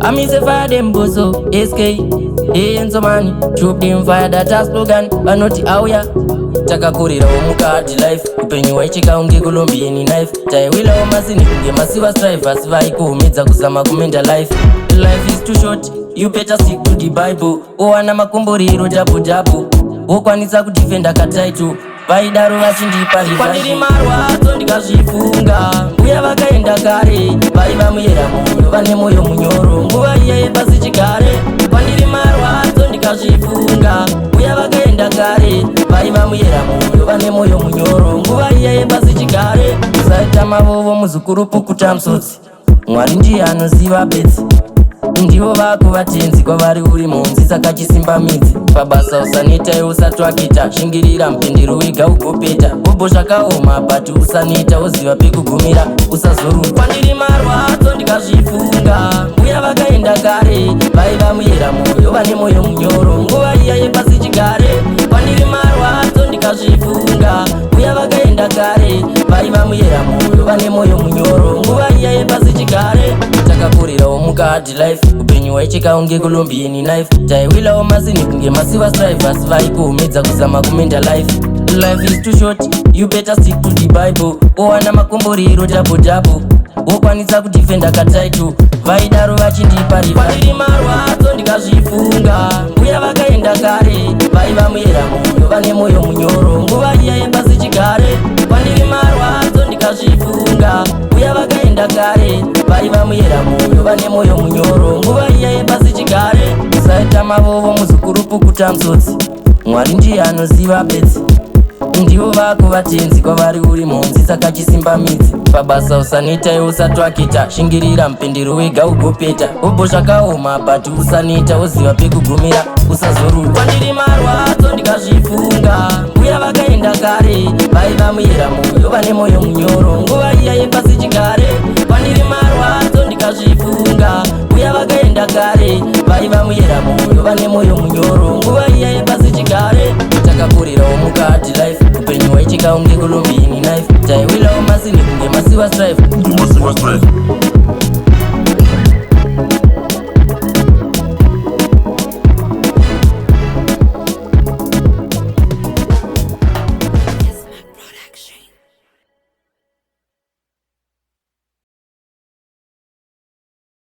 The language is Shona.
I'm is a fire them bozo, SK, Enzo money, troop them fire that a slogan, but not auya. Takakurira omukati life, upenyu waichika unge kulombi any knife. Taiwila omasini kunge masiva strive, asiva ikuumidza kuzama kumenda life. Life is too short, you better stick to the Bible. Owana makomboriro jabu jabu, okwanisa kudefenda kataitu. Vaidaro vachindipa rivaji, kwandiri marwadzo ndikazvifunga. Uya vakaenda kare, vaiva muyera moyo, vane moyo munyoro. Nguva iye pasi chigare, kwandiri marwadzo ndikazvifunga. Uya vakaenda kare, vaiva muyera moyo, vane moyo munyoro. Nguva iye pasi chigare, usaita mavovo muzukurupukuta msodzi. Mwari ndiye anoziva bedzi, ndivo vako vatenzi kwavari uri monzi. Saka chisimba midzi pabasa usaneta usatwakita. Shingirira mpindiro wega ugopeta, bobo zvakaoma bati usaneta uziva pekugumira usazoruka. Kwandiri marwadzo ndikazvifunga. Uya vakaenda kare, vaiva muyera moyo, vane moyo munyoro. Nguva iya yepasi chigare, kwandiri marwadzo ndikazvifunga. Uya vakaenda kare, vaiva muyera moyo, vane moyo munyoro. Nguva iya yepasi chigare, takakurirawo mukati life, upenyu waicheka unge kulombi any knife. Taiwilawo masini kunge masiva strive, asi vaikuumidza kuzama kumenda life. Life is too short, you better stick to the Bible. Owana makomboriro jabu jabu, okwanisa kudefenda kataitu. Vaidaro vachindipa rivaji, kwandiri marwadzo ndikazvifunga. Uya vakaenda kare, vaiva muyera moyo, vane moyo munyoro. Nguva iya yepasi chigare, kwandiri marwadzo ndikazvifunga. Uya vakaenda kare, vaiva muyera moyo, vane moyo munyoro. Nguva iya yepasi chigare, usaita mavovo muzukurupukuta msodzi. Mwari ndiye anoziva bedzi, ndivo vako vatenzi kwavari uri monzi. Saka chisimba midzi pabasa usaneta usatwakita. Shingirira mpindiro wega ugopeta, bobo zvakaoma bati usaneta uziva pekugumira usazoruka. Kwandiri marwadzo ndikazvifunga. Uya vakaenda kare, vaiva muyera moyo, vane moyo munyoro. Nguva iya yepasi chigare, kwandiri marwadzo ndikazvifunga. Uya vakaenda kare, vaiva muyera moyo, vane moyo munyoro. Nguva iya yepasi chigare, takakurirawo mukati life, upenyu waicheka unge kulombi any knife. Taiwilawo masini kunge masiva strive.